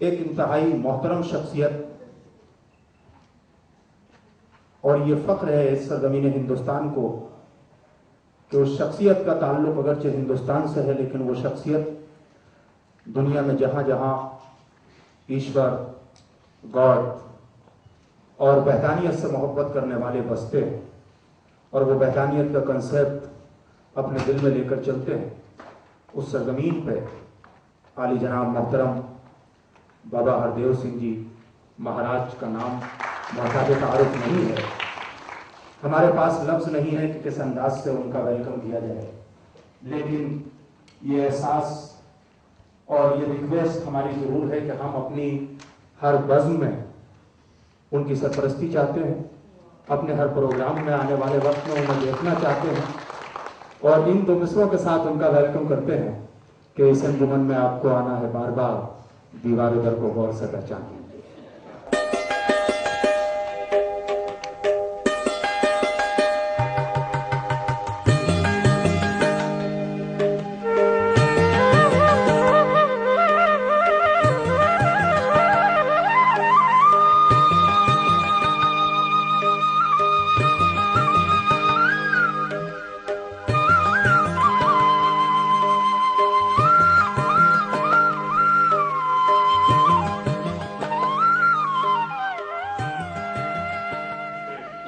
एक इंतहाई मोहतरम शख्सियत, और ये फ़ख्र है इस सरज़मीन हिंदुस्तान को कि उस शख्सियत का ताल्लुक़ अगरचे हिंदुस्तान से है, लेकिन वो शख्सियत दुनिया में जहाँ जहाँ ईश्वर, गॉड और वहदानियत से मोहब्बत करने वाले बसते हैं और वो वहदानियत का कंसेप्ट अपने दिल में लेकर चलते हैं, उस सरज़मीन पे आली जनाब मोहतरम बाबा हरदेव सिंह जी महाराज का नाम मोहताज तारुफ नहीं है। हमारे पास लफ्ज़ नहीं है कि किस अंदाज से उनका वेलकम किया जाए, लेकिन ये एहसास और ये रिक्वेस्ट हमारी ज़रूर है कि हम अपनी हर बज़्म में उनकी सरपरस्ती चाहते हैं, अपने हर प्रोग्राम में आने वाले वक्त में उन्हें देखना चाहते हैं और इन दो मिसरों के साथ उनका वेलकम करते हैं कि इस अंजुमन में आपको आना है बार बार, दीवार दर को गौर से पहचानिए।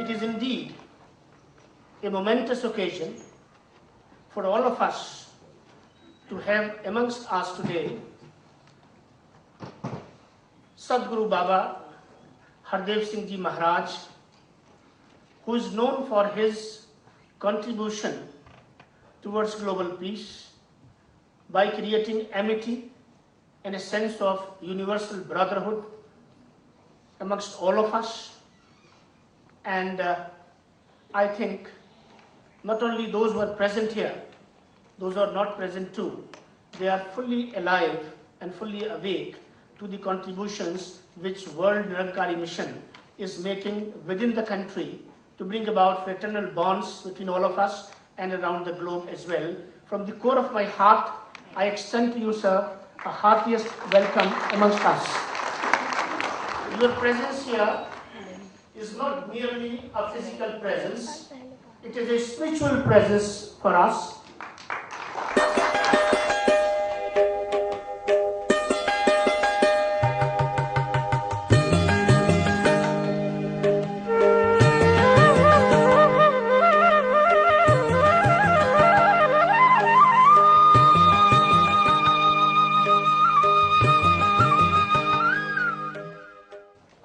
It is indeed a momentous occasion for all of us to have amongst us today Sadguru Baba Hardev Singh Ji Maharaj, who is known for his contribution towards global peace by creating amity and a sense of universal brotherhood amongst all of us. And I think not only those who are present here, those who are not present too, they are fully alive and fully awake to the contributions which World Nirankari Mission is making within the country to bring about fraternal bonds between all of us and around the globe as well. From the core of my heart, I extend to you, sir, a heartiest welcome amongst us. Your presence here is not merely a physical presence, it is a spiritual presence for us.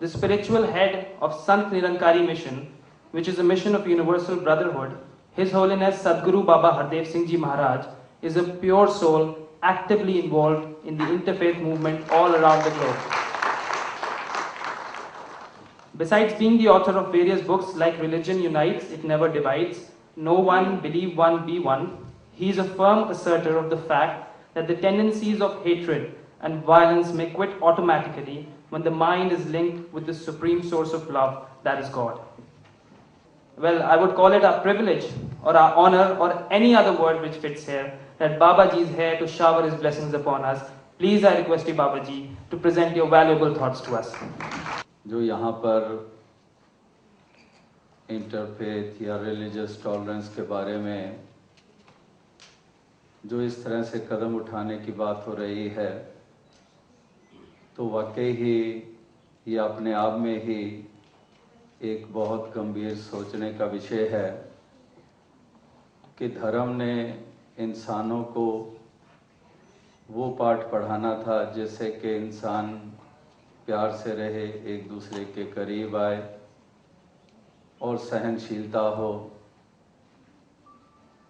The spiritual head of Sant Nirankari Mission, which is a mission of universal brotherhood, His Holiness Sadguru Baba Hardev Singh Ji Maharaj is a pure soul actively involved in the interfaith movement all around the globe. Besides being the author of various books like Religion Unites, It Never Divides, Know One, Believe One, Be One, he is a firm asserter of the fact that the tendencies of hatred and violence may quit automatically when the mind is linked with the supreme source of love, that is God. Well, I would call it our privilege or our honor or any other word which fits here, that Baba Ji is here to shower his blessings upon us. Please, I request you, Baba Ji, to present your valuable thoughts to us. जो यहाँ पर interfaith या religious tolerance के बारे में जो इस तरह से कदम उठाने की बात हो रही है, तो वाकई ही ये अपने आप में ही एक बहुत गंभीर सोचने का विषय है कि धर्म ने इंसानों को वो पाठ पढ़ाना था जिससे कि इंसान प्यार से रहे, एक दूसरे के करीब आए और सहनशीलता हो।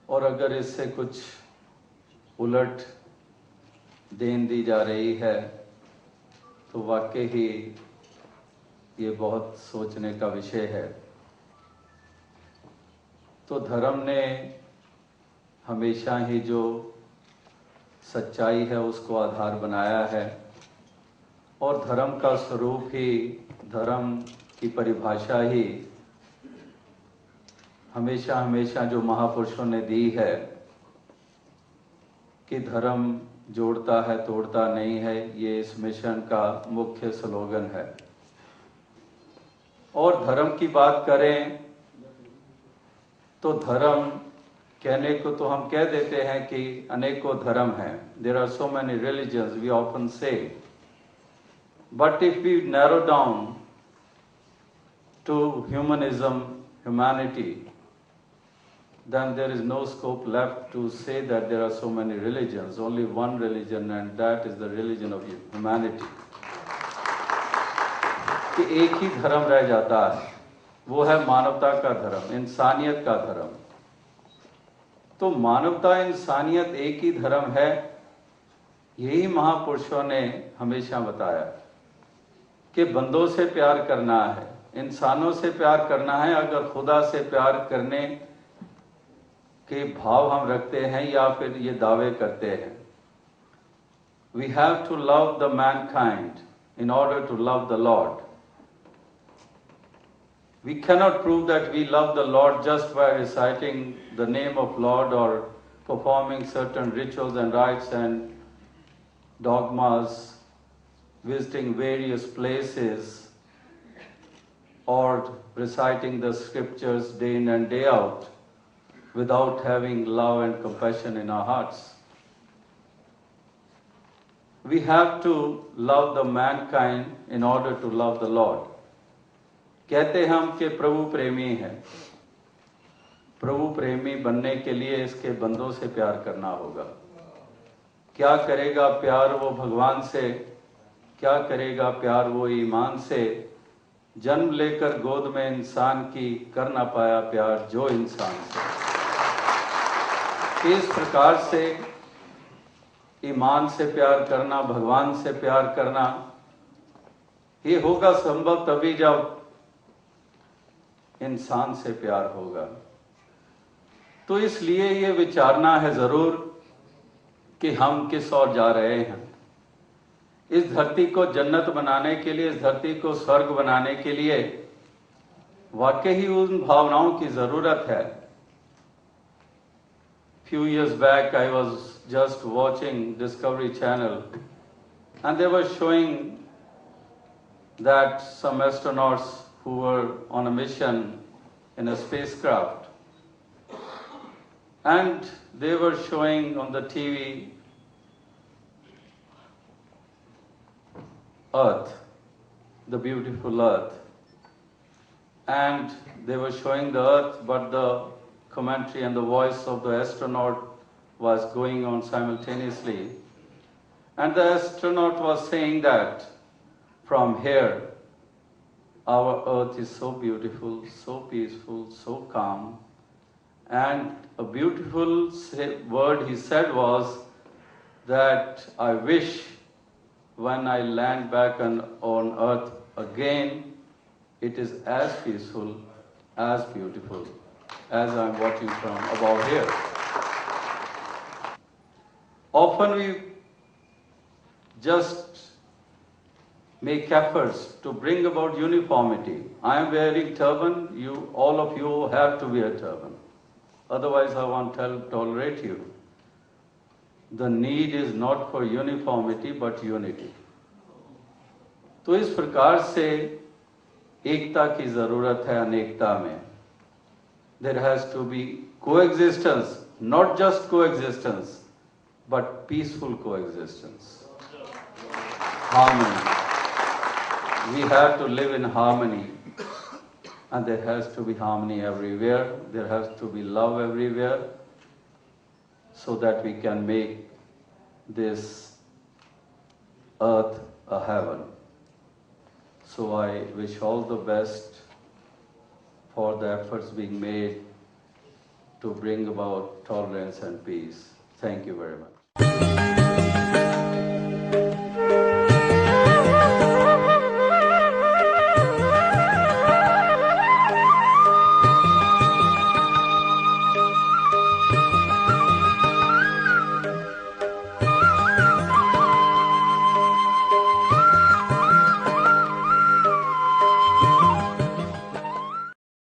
और अगर इससे कुछ उलट देन दी जा रही है तो वाकई ही ये बहुत सोचने का विषय है। तो धर्म ने हमेशा ही जो सच्चाई है उसको आधार बनाया है और धर्म का स्वरूप ही, धर्म की परिभाषा ही हमेशा जो महापुरुषों ने दी है कि धर्म जोड़ता है तोड़ता नहीं है, ये इस मिशन का मुख्य स्लोगन है। और धर्म की बात करें तो धर्म कहने को तो हम कह देते हैं कि अनेकों धर्म हैं, there are so many religions we often say, but if we narrow down to humanism, humanity, then there is no scope left to say that there are so many religions. Only one religion, and that is the religion of humanity. कि एक ही धर्म रह जाता है, वो है मानवता का धर्म, इंसानियत का धर्म। तो मानवता, इंसानियत एक ही धर्म है, यही महापुरुषों ने हमेशा बताया कि बंदों से प्यार करना है, इंसानों से प्यार करना है। अगर खुदा से प्यार करने के भाव हम रखते हैं या फिर ये दावे करते हैं, we have to love the mankind in order to love the lord. We cannot prove that we love the lord just by reciting the name of lord और performing certain rituals and rites and dogmas, visiting various places और reciting the scriptures day in and day out, without having love and compassion in our hearts. We have to love the mankind in order to love the Lord. कहते हम कि प्रभु प्रेमी है, प्रभु प्रेमी बनने के लिए इसके बंदों से प्यार करना होगा। क्या करेगा प्यार वो भगवान से, क्या करेगा प्यार वो ईमान से, जन्म लेकर गोद में इंसान की कर ना पाया प्यार जो इंसान से। इस प्रकार से ईमान से प्यार करना, भगवान से प्यार करना, ये होगा संभव तभी जब इंसान से प्यार होगा। तो इसलिए ये विचारना है जरूर कि हम किस ओर जा रहे हैं। इस धरती को जन्नत बनाने के लिए, इस धरती को स्वर्ग बनाने के लिए वाकई ही उन भावनाओं की जरूरत है। Few years back I was just watching Discovery Channel and they were showing that some astronauts who were on a mission in a spacecraft, and they were showing on the TV Earth, the beautiful Earth, and they were showing the Earth, but the commentary and the voice of the astronaut was going on simultaneously, and the astronaut was saying that from here our Earth is so beautiful, so peaceful, so calm, and a beautiful word he said was that I wish when I land back on Earth again, it is as peaceful, as beautiful as I'm watching from above here. Often we just make efforts to bring about uniformity. I am wearing turban, all of you have to wear turban. Otherwise I won't tolerate you. The need is not for uniformity but unity. तो इस प्रकार से एकता की जरूरत है अनेकता में। There has to be coexistence, not just coexistence, but peaceful coexistence. Harmony. We have to live in harmony, and there has to be harmony everywhere. There has to be love everywhere, so that we can make this earth a heaven. So I wish all the best for the efforts being made to bring about tolerance and peace. Thank you very much.